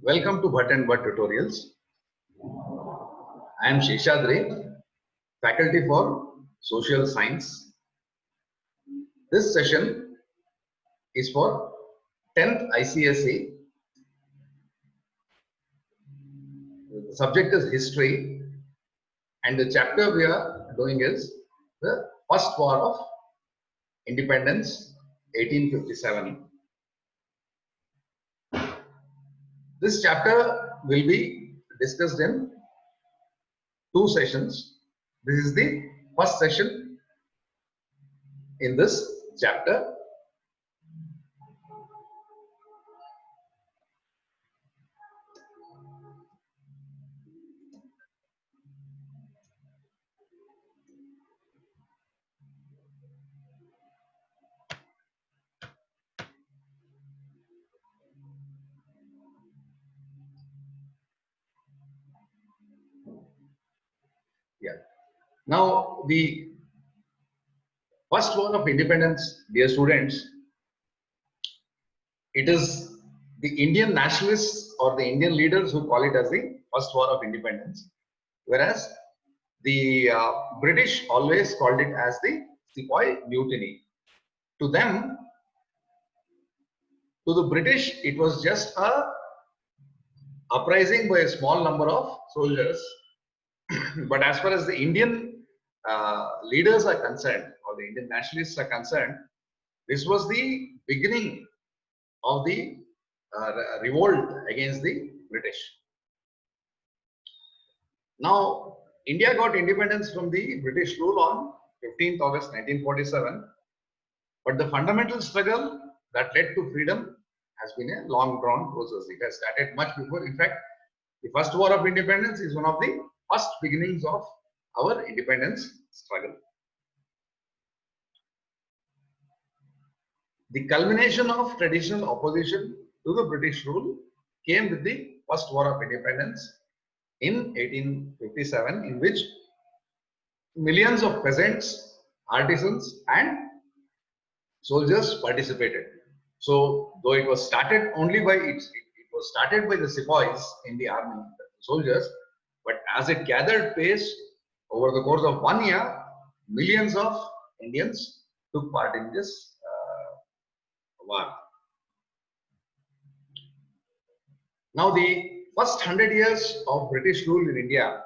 Welcome to Bhatt and Bhatt Tutorials. I am Sheshadri, faculty for Social Science. This session is for 10th ICSE. The subject is history and the chapter we are doing is the First War of Independence, 1857. This chapter will be discussed in two sessions. This is the first session in this chapter. Yeah. Now, the First War of Independence, dear students, it is the Indian nationalists or the Indian leaders who call it as the First War of Independence, whereas the British always called it as the Sepoy Mutiny. To them, to the British, it was just a uprising by a small number of soldiers. But as far as the Indian leaders are concerned, or the Indian nationalists are concerned, this was the beginning of the revolt against the British. Now, India got independence from the British rule on 15th August 1947, but the fundamental struggle that led to freedom has been a long drawn process. It has started much before. In fact, the First War of Independence is one of the first beginnings of our independence struggle. The culmination of traditional opposition to the British rule came with the First War of Independence in 1857, in which millions of peasants, artisans, and soldiers participated. So, though it was started only by it was started by the sepoys in the army, the soldiers, but as it gathered pace over the course of 1 year, millions of Indians took part in this war. Now, the first 100 years of British rule in India,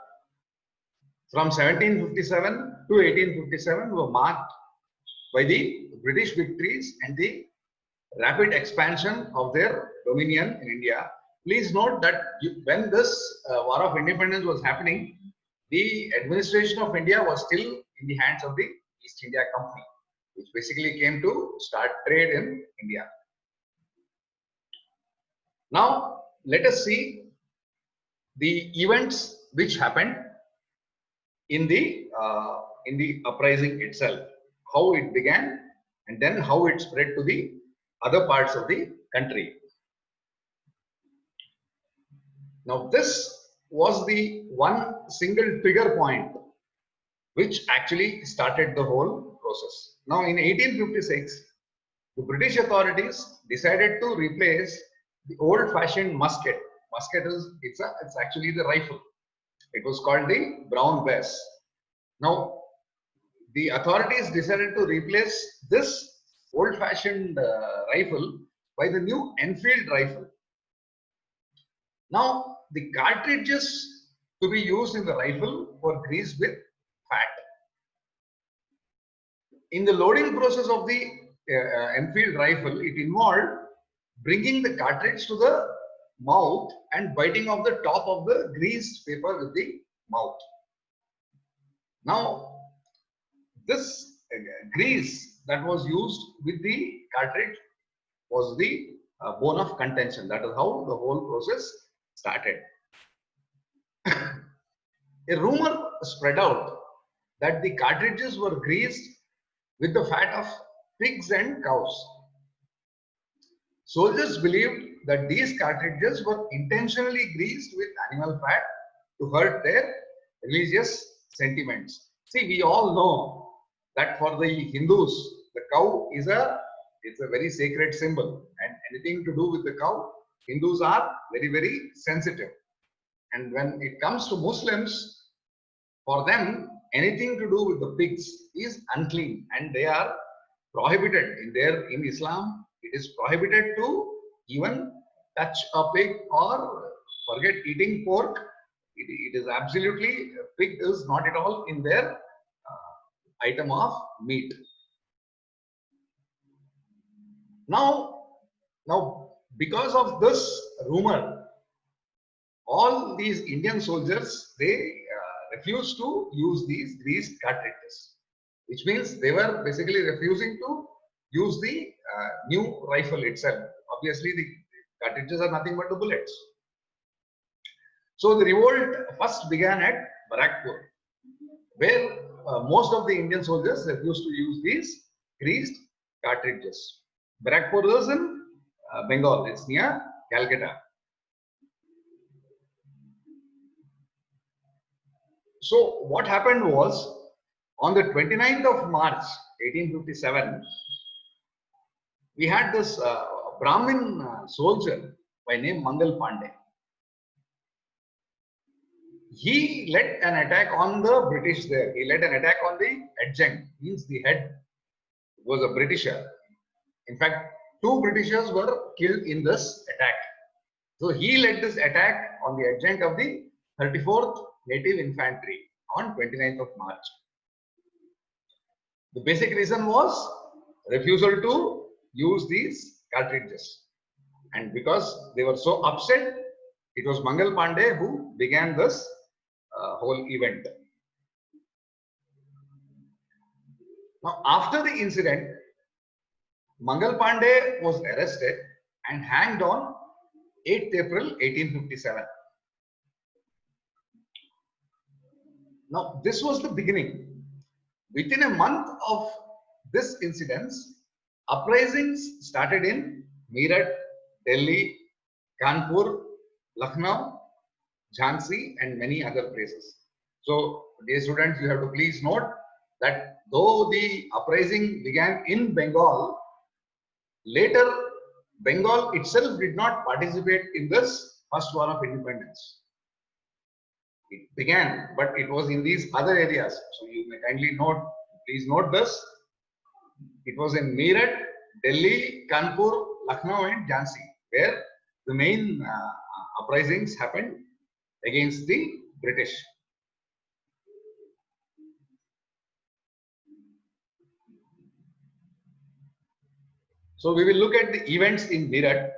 from 1757 to 1857, were marked by the British victories and the rapid expansion of their dominion in India. Please note that when this War of Independence was happening, the administration of India was still in the hands of the East India Company, which basically came to start trade in India. Now, let us see the events which happened in the uprising itself, how it began, and then how it spread to the other parts of the country. Now, this was the one single trigger point which actually started the whole process. Now, in 1856, the British authorities decided to replace the old-fashioned musket. Musket is it's actually the rifle. It was called the Brown Bess. Now, the authorities decided to replace this old-fashioned rifle by the new Enfield rifle. Now, the cartridges to be used in the rifle were greased with fat. In the loading process of the Enfield rifle, it involved bringing the cartridge to the mouth and biting off the top of the greased paper with the mouth. Now, this grease that was used with the cartridge was the bone of contention. That is how the whole process started. A rumor spread out that the cartridges were greased with the fat of pigs and cows. Soldiers believed that these cartridges were intentionally greased with animal fat to hurt their religious sentiments. See, we all know that for the Hindus, the cow is a very sacred symbol, and anything to do with the cow Hindus are very, very sensitive. And when it comes to Muslims, for them, anything to do with the pigs is unclean and they are prohibited. In Islam, it is prohibited to even touch a pig or forget eating pork. It is absolutely, pig is not at all in their item of meat. Now, because of this rumor, all these Indian soldiers, they refused to use these greased cartridges, which means they were basically refusing to use the new rifle itself. Obviously, the cartridges are nothing but the bullets. So the revolt first began at Barakpur, where most of the Indian soldiers refused to use these greased cartridges. Barakpur is in Bengal. It's near Calcutta. So what happened was, on the 29th of March 1857, we had this Brahmin soldier by name Mangal Pandey. He led an attack on the British there. He led an attack on the adjutant, means the head was a Britisher. In fact, 2 Britishers were killed in this attack. So he led this attack on the adjutant of the 34th Native Infantry on 29th of March. The basic reason was refusal to use these cartridges. And because they were so upset, it was Mangal Pandey who began this whole event. Now, after the incident, Mangal Pandey was arrested and hanged on 8th April 1857. Now, this was the beginning. Within a month of this incident, uprisings started in Meerut, Delhi, Kanpur, Lucknow, Jhansi, and many other places. So, dear students, you have to please note that though the uprising began in Bengal, later Bengal itself did not participate in this first war of independence. It began, but it was in these other areas. So you may kindly note, please note this. It was in Meerut, Delhi, Kanpur, Lucknow, and Jhansi, where the main uprisings happened against the British. So we will look at the events in Meerut.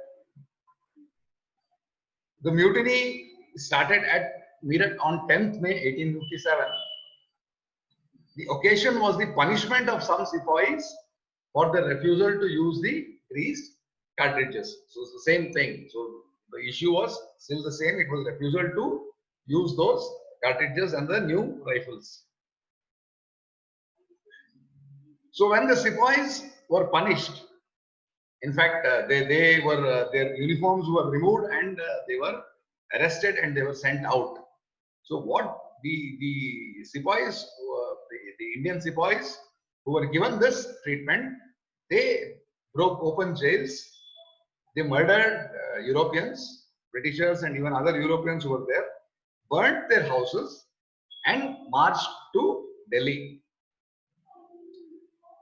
The mutiny started at Meerut on 10th May 1857. The occasion was the punishment of some sepoys for the refusal to use the greased cartridges. So it's the same thing. So the issue was still the same. It was refusal to use those cartridges and the new rifles. So when the sepoys were punished, in fact, they were their uniforms were removed and they were arrested and they were sent out. So what the sepoys, the Indian sepoys who were given this treatment, they broke open jails, they murdered Europeans, Britishers, and even other Europeans who were there, burnt their houses, and marched to Delhi.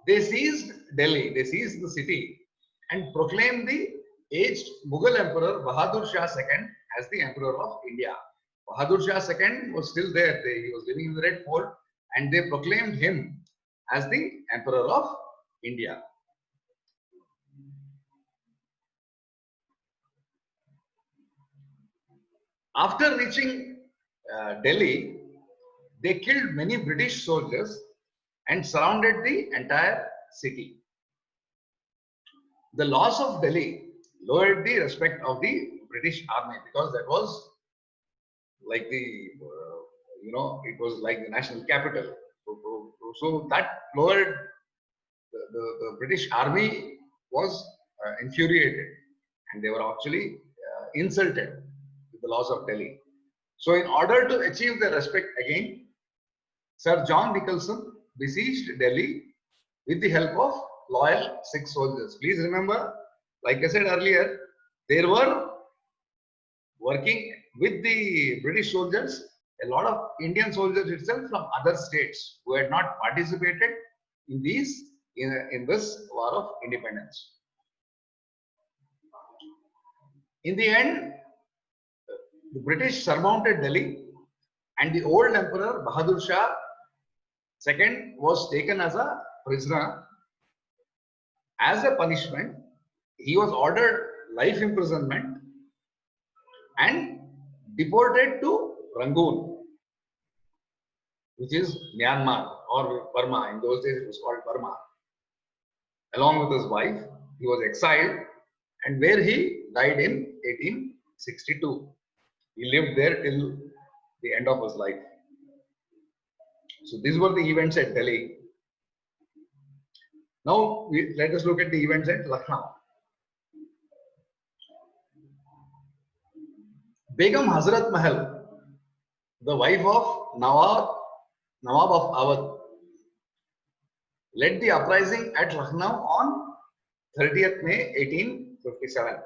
They seized Delhi, they seized the city, and proclaimed the aged Mughal Emperor Bahadur Shah II as the Emperor of India. Bahadur Shah II was still there. He was living in the Red Fort, and they proclaimed him as the Emperor of India. After reaching Delhi, they killed many British soldiers and surrounded the entire city. The loss of Delhi lowered the respect of the British army, because that was like the, it was like the national capital. So that lowered, the British army was infuriated, and they were actually insulted with the loss of Delhi. So in order to achieve their respect again, Sir John Nicholson besieged Delhi with the help of loyal Sikh soldiers. Please remember, like I said earlier, there were working with the British soldiers, a lot of Indian soldiers itself from other states who had not participated in this war of independence. In the end, the British surmounted Delhi, and the old emperor Bahadur Shah II was taken as a prisoner. As a punishment, he was ordered life imprisonment and deported to Rangoon, which is Myanmar or Burma. In those days, it was called Burma. Along with his wife, he was exiled, and where he died in 1862. He lived there till the end of his life. So these were the events at Delhi. Now let us look at the events at Lucknow. Begum Hazrat Mahal, the wife of Nawab of Awadh, led the uprising at Lucknow on 30th May 1857.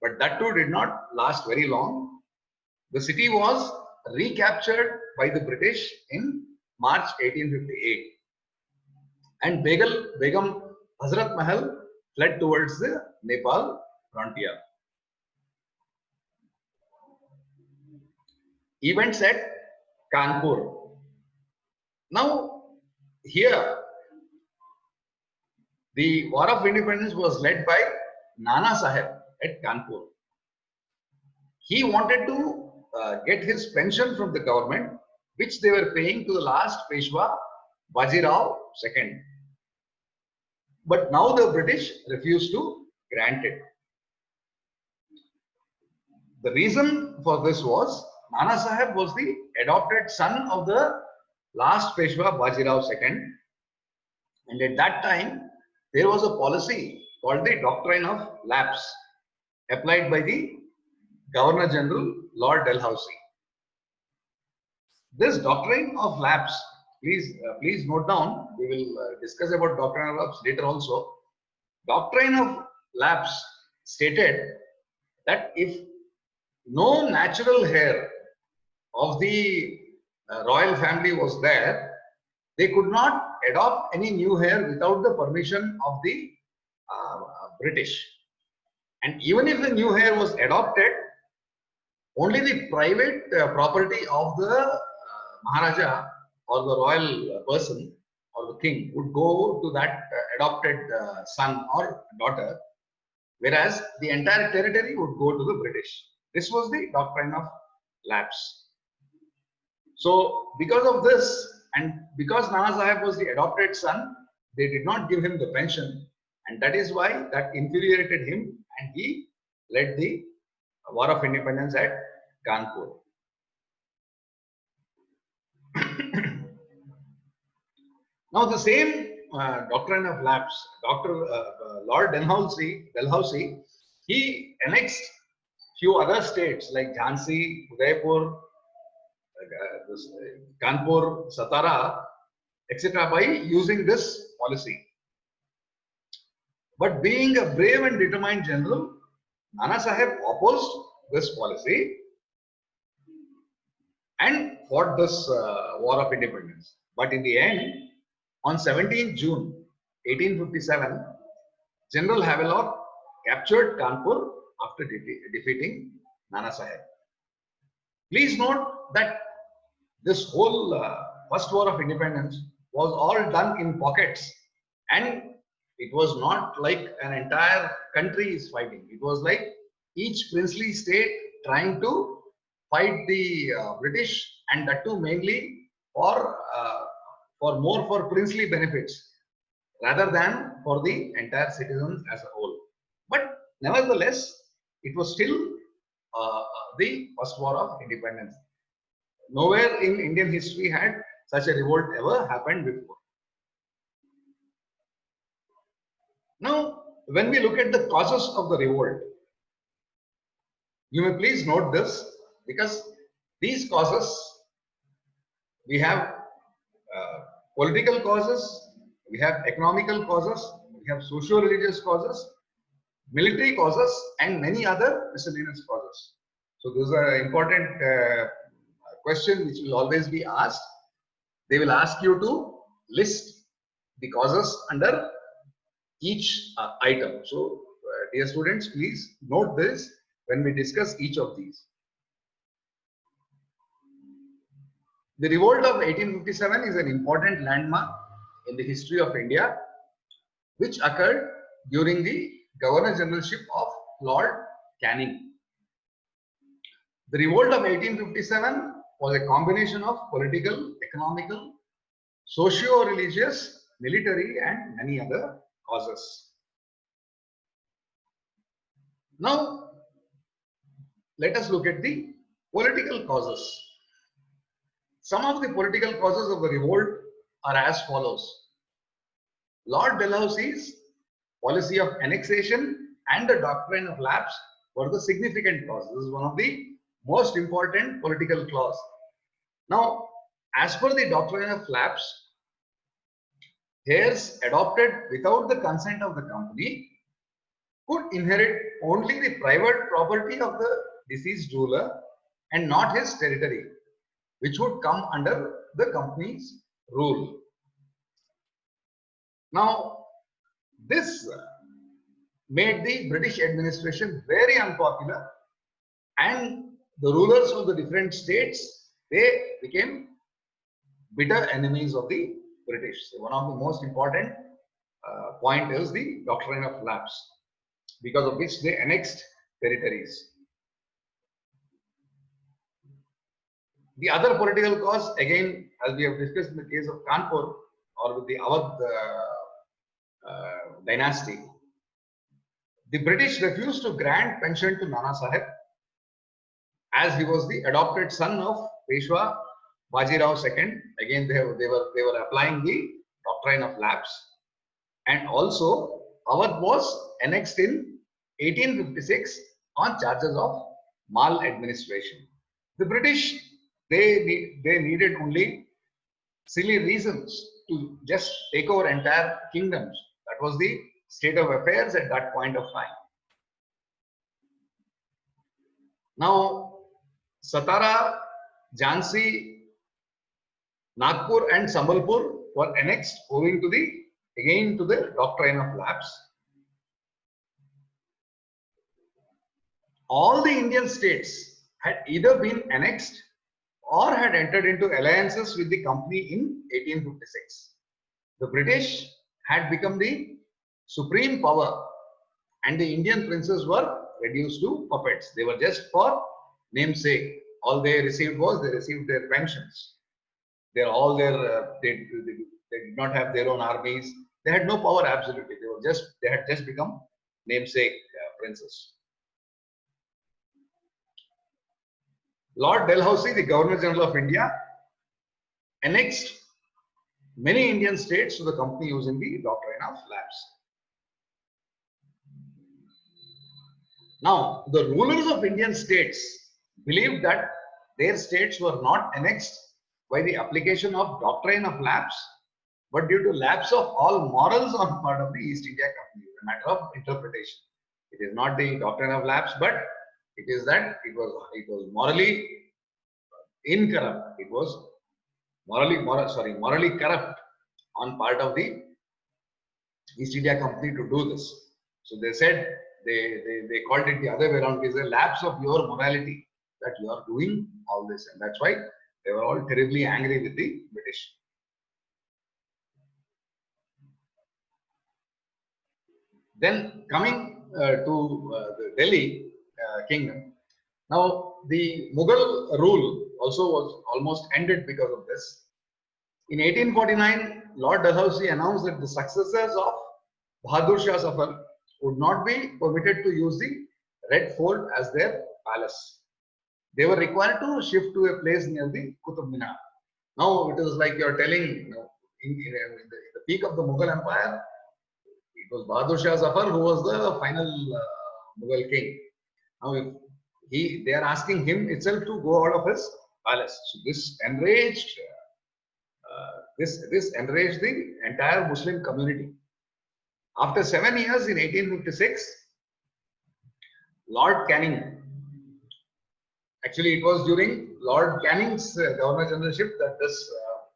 But that too did not last very long. The city was recaptured by the British in March 1858. And Begum Hazrat Mahal fled towards the Nepal frontier. Events at Kanpur. Now, here, the War of Independence was led by Nana Sahib at Kanpur. He wanted to get his pension from the government, which they were paying to the last Peshwa, Bajirao II. But now the British refused to grant it. The reason for this was Nana Sahib was the adopted son of the last Peshwa, Bajirao II. And at that time, there was a policy called the Doctrine of Lapse, applied by the Governor General, Lord Dalhousie. This Doctrine of Lapse, please note down, we will discuss about Doctrine of Lapse later also. Doctrine of Lapse stated that if no natural heir of the royal family was there, they could not adopt any new heir without the permission of the British. And even if the new heir was adopted, only the private property of the Maharaja or the royal person or the king would go to that adopted son or daughter, whereas the entire territory would go to the British. This was the Doctrine of Lapse. So because of this, and because Nana Sahib was the adopted son, they did not give him the pension, and that is why that infuriated him, and he led the War of Independence at Kanpur. Now the same Doctrine of Lapse, Lord Dalhousie, he annexed few other states like Jhansi, Udaipur, Kanpur, Satara, etc. by using this policy. But being a brave and determined general, Nana Sahib opposed this policy and fought this War of Independence. But in the end, on 17th June 1857, General Havelock captured Kanpur after defeating Nana Sahib. Please note that this whole first War of Independence was all done in pockets, and it was not like an entire country is fighting. It was like each princely state trying to fight the British, and that too mainly for princely benefits rather than for the entire citizens as a whole. But nevertheless, it was still the first War of Independence. Nowhere in Indian history had such a revolt ever happened before. Now, when we look at the causes of the revolt, you may please note this, because these causes, we have political causes, we have economical causes, we have socio-religious causes, military causes, and many other miscellaneous causes. So this is an important question which will always be asked. They will ask you to list the causes under each item. So dear students, please note this when we discuss each of these. The revolt of 1857 is an important landmark in the history of India, which occurred during the Governor Generalship of Lord Canning. The revolt of 1857 was a combination of political, economical, socio-religious, military and many other causes. Now, let us look at the political causes. Some of the political causes of the revolt are as follows. Lord Dalhousie's policy of annexation and the doctrine of lapse were the significant causes. This is one of the most important political clause. Now, as per the doctrine of lapse, heirs adopted without the consent of the company could inherit only the private property of the deceased ruler and not his territory, which would come under the company's rule. Now, this made the British administration very unpopular, and the rulers of the different states, they became bitter enemies of the British. So one of the most important point is the doctrine of lapse, because of which they annexed territories. The other political cause, again, as we have discussed in the case of Kanpur or with the Awadh dynasty, the British refused to grant pension to Nana Sahib as he was the adopted son of Peshwa Bajirao II. Again, they were applying the doctrine of lapse, and also Awadh was annexed in 1856 on charges of maladministration. The British, they needed only silly reasons to just take over entire kingdoms. That was the state of affairs at that point of time. Now, Satara, Jhansi, Nagpur and Sambalpur were annexed owing to the doctrine of lapse. All the Indian states had either been annexed or had entered into alliances with the company in 1856. The British had become the supreme power, and the Indian princes were reduced to puppets. They were just for namesake. All they received was they received their pensions. They did not have their own armies. They had no power absolutely. They had just become namesake princes. Lord Dalhousie, the Governor General of India, annexed many Indian states to the company using the doctrine of lapse. Now, the rulers of Indian states believed that their states were not annexed by the application of doctrine of lapse, but due to lapse of all morals on part of the East India Company. It's a matter of interpretation. It is not the doctrine of lapse, but it is that it was morally incorrupt. It was morally corrupt on part of the East India Company to do this. So they said they called it the other way around. It is a lapse of your morality that you are doing all this, and that's why they were all terribly angry with the British. Then coming to the Delhi kingdom. Now the Mughal rule also was almost ended because of this. In 1849, Lord Dalhousie announced that the successors of Bahadur Shah Zafar would not be permitted to use the Red Fort as their palace. They were required to shift to a place near the Qutub Minar. Now it is like you are telling, in the peak of the Mughal Empire, it was Bahadur Shah Zafar who was the final Mughal king. Now they are asking him itself to go out of his palace. So this enraged the entire Muslim community. After 7 years, in 1856, Lord Canning Actually, it was during Lord Canning's Governor Generalship that this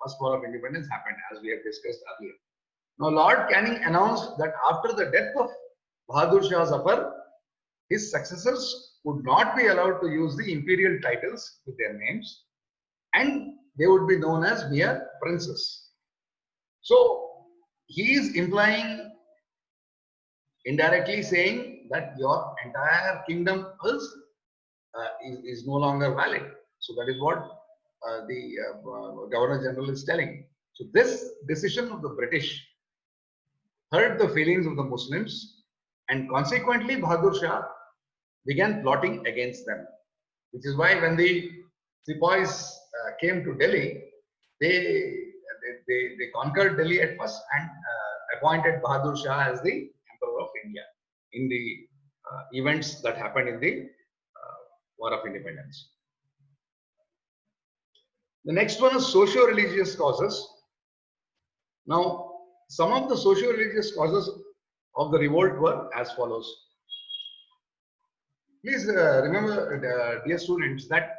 first war of independence happened, as we have discussed earlier. Now, Lord Canning announced that after the death of Bahadur Shah Zafar, his successors would not be allowed to use the imperial titles with their names, and they would be known as mere princes. So, he is implying, indirectly saying that your entire kingdom is no longer valid. So that is what the Governor General is telling. So this decision of the British hurt the feelings of the Muslims, and consequently Bahadur Shah began plotting against them. Which is why when the Sepoys came to Delhi, they conquered Delhi at first and appointed Bahadur Shah as the Emperor of India in the events that happened in the War of Independence. The next one is socio-religious causes. Now, some of the socio-religious causes of the revolt were as follows. Please remember, dear students, that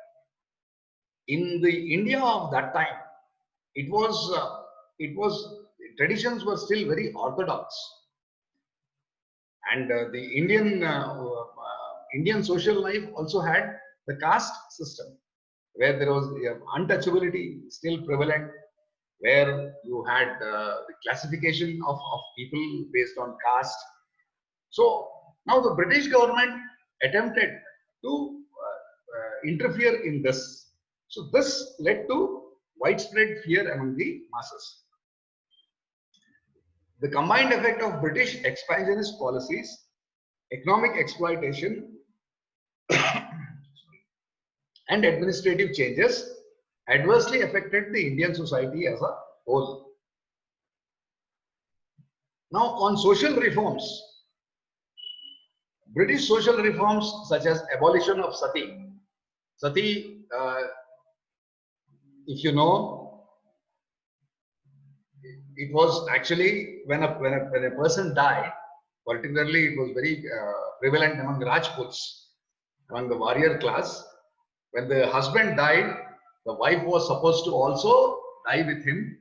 in the India of that time, it was traditions were still very orthodox, and the Indian social life also had the caste system, where there was untouchability still prevalent, where you had the classification of people based on caste. So now the British government attempted to interfere in this. So this led to widespread fear among the masses. The combined effect of British expansionist policies, economic exploitation, and administrative changes adversely affected the Indian society as a whole. Now, on social reforms, British social reforms such as abolition of sati. Sati, if you know, it was actually when a person died, particularly it was very prevalent among Rajputs, among the warrior class. When the husband died, the wife was supposed to also die with him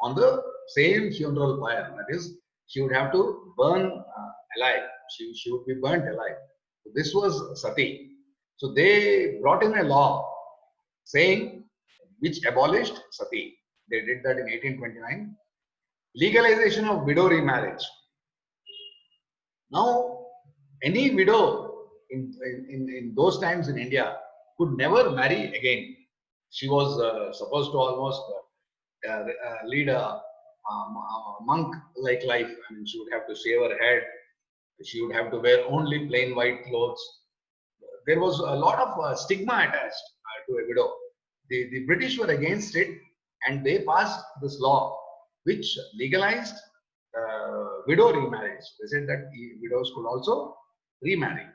on the same funeral pyre. That is, she would have to burn alive. She would be burnt alive. So this was sati. So they brought in a law saying which abolished sati. They did that in 1829. Legalization of widow remarriage. Now, any widow in those times in India could never marry again. She was supposed to almost lead a monk-like life. I mean, she would have to shave her head. She would have to wear only plain white clothes. There was a lot of stigma attached to a widow. The British were against it, and they passed this law which legalized widow remarriage. They said that widows could also remarry.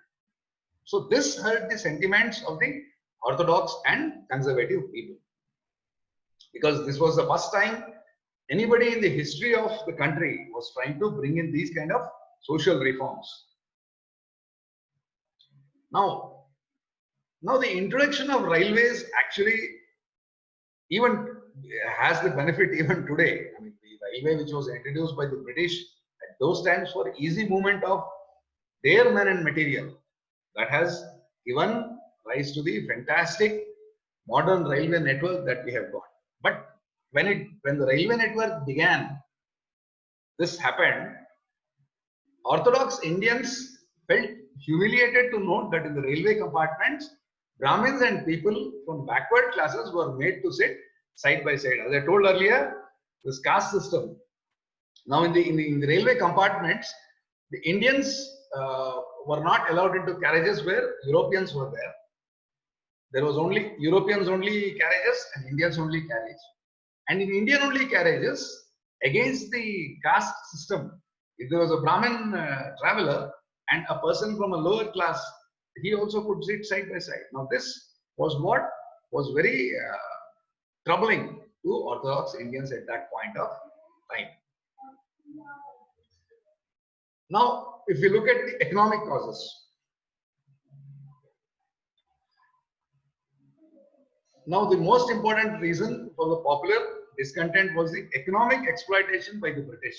So this hurt the sentiments of the orthodox and conservative people, because this was the first time anybody in the history of the country was trying to bring in these kind of social reforms. Now the introduction of railways actually even has the benefit even today. I mean, the railway which was introduced by the British at those times for easy movement of their men and material, that has given rise to the fantastic modern railway network that we have got. But when the railway network began, this happened. Orthodox Indians felt humiliated to note that in the railway compartments, Brahmins and people from backward classes were made to sit side by side. As I told earlier, this caste system. Now in the railway compartments, the Indians were not allowed into carriages where Europeans were there. There was only Europeans only carriages and Indians only carriages. And in Indian only carriages, against the caste system, if there was a Brahmin traveler and a person from a lower class, he also could sit side by side. Now this was what was very troubling to Orthodox Indians at that point of time. Now, if you look at the economic causes, Now, the most important reason for the popular discontent was the economic exploitation by the British.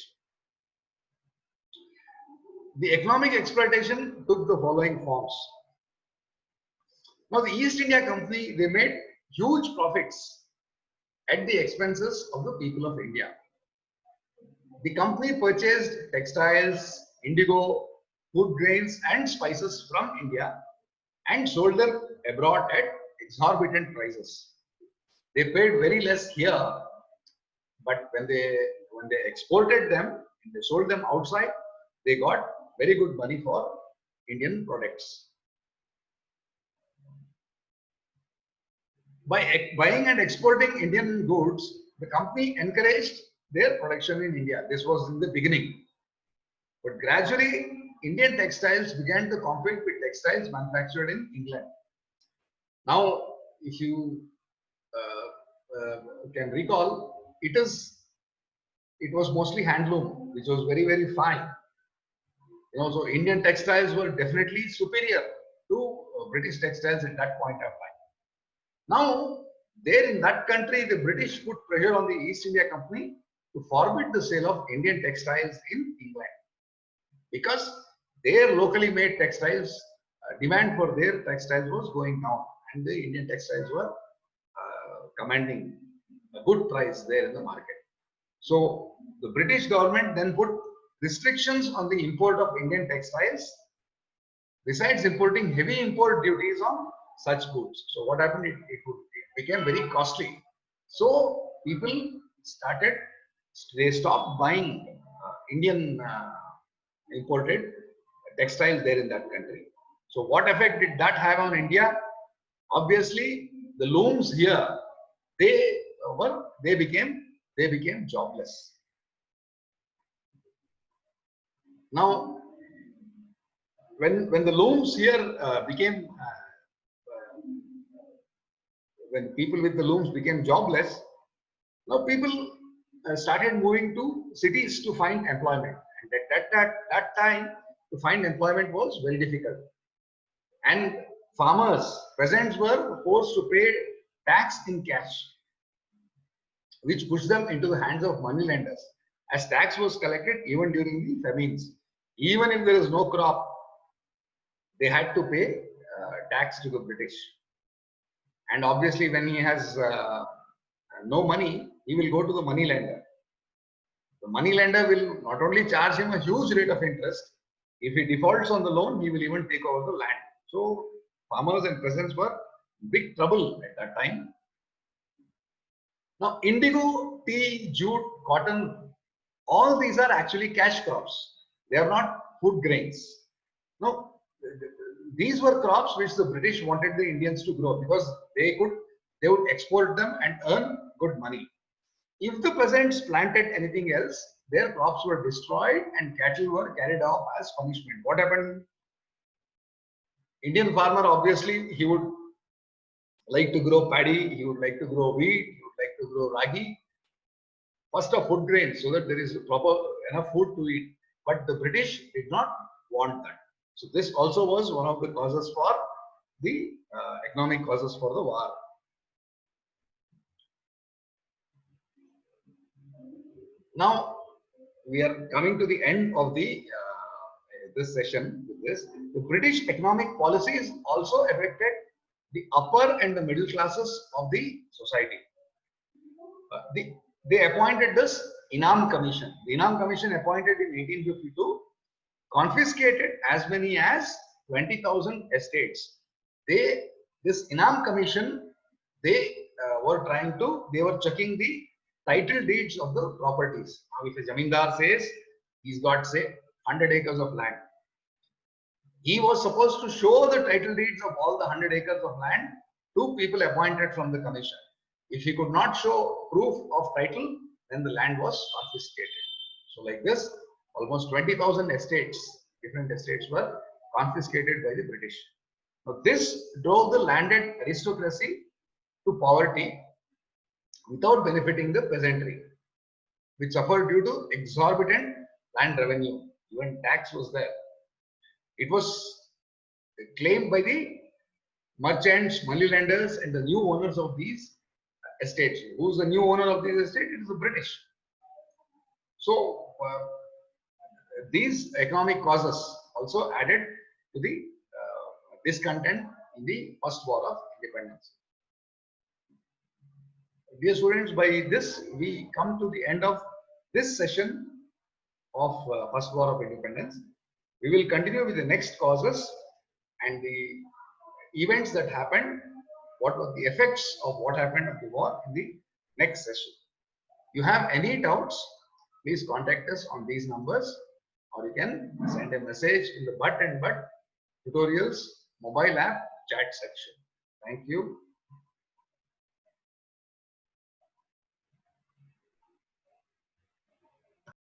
The economic exploitation took the following forms. Now, the East India Company, they made huge profits at the expenses of the people of India. The company purchased textiles, indigo, food grains and spices from India and sold them abroad at exorbitant prices. They paid very less here, but when they exported them, they sold them outside, they got very good money for Indian products. By buying and exporting Indian goods, the company encouraged their production in India. This was in the beginning. But gradually, Indian textiles began to compete with textiles manufactured in England. Now, if you can recall, it was mostly handloom, which was very, very fine. So Indian textiles were definitely superior to British textiles at that point of time. Now, there in that country, the British put pressure on the East India Company to forbid the sale of Indian textiles in England, because their locally made textiles, demand for their textiles was going down, and the Indian textiles were commanding a good price there in the market. So the British government then put restrictions on the import of Indian textiles, besides importing heavy import duties on such goods. So what happened? It became very costly. So people they stopped buying Indian imported textiles there in that country. So what effect did that have on India? Obviously, the looms here, they became jobless. Now, when the looms here when people with the looms became jobless, now people started moving to cities to find employment. And at that time, to find employment was very difficult. And peasants were forced to pay tax in cash, which pushed them into the hands of moneylenders, as tax was collected even during the famines. Even if there is no crop, they had to pay tax to the British. And obviously, when he has no money, he will go to the moneylender. The moneylender will not only charge him a huge rate of interest, if he defaults on the loan, he will even take over the land. So farmers and peasants were in big trouble at that time. Now, indigo, tea, jute, cotton, all these are actually cash crops. They are not food grains. No, these were crops which the British wanted the Indians to grow, because they would export them and earn good money. If the peasants planted anything else, their crops were destroyed and cattle were carried off as punishment. What happened? Indian farmer, obviously, he would like to grow paddy, he would like to grow wheat, he would like to grow ragi. First of food grains, so that there is enough food to eat. But the British did not want that. So this also was one of the causes for the economic causes for the war. Now we are coming to the end of the this session with this. The British economic policies also affected the upper and the middle classes of the society. They appointed this Inam Commission. The Inam Commission, appointed in 1852, confiscated as many as 20,000 estates. This Inam Commission, they were checking the title deeds of the properties. Now, if a Jamindar says he's got, say, 100 acres of land, he was supposed to show the title deeds of all the 100 acres of land to people appointed from the commission. If he could not show proof of title, then the land was confiscated. So like this, almost 20,000 estates, different estates, were confiscated by the British. Now this drove the landed aristocracy to poverty without benefiting the peasantry, which suffered due to exorbitant land revenue. Even tax was there. It was claimed by the merchants, money lenders, and the new owners of these estates. Who's the new owner of these estates? It is the British. So these economic causes also added to the discontent in the first war of independence. Dear students, by this we come to the end of this session of first war of independence. We will continue with the next causes and the events that happened, what were the effects of what happened of the war in the next session. You have any doubts, please contact us on these numbers, or you can send a message in the But and But tutorials mobile app chat section. Thank you.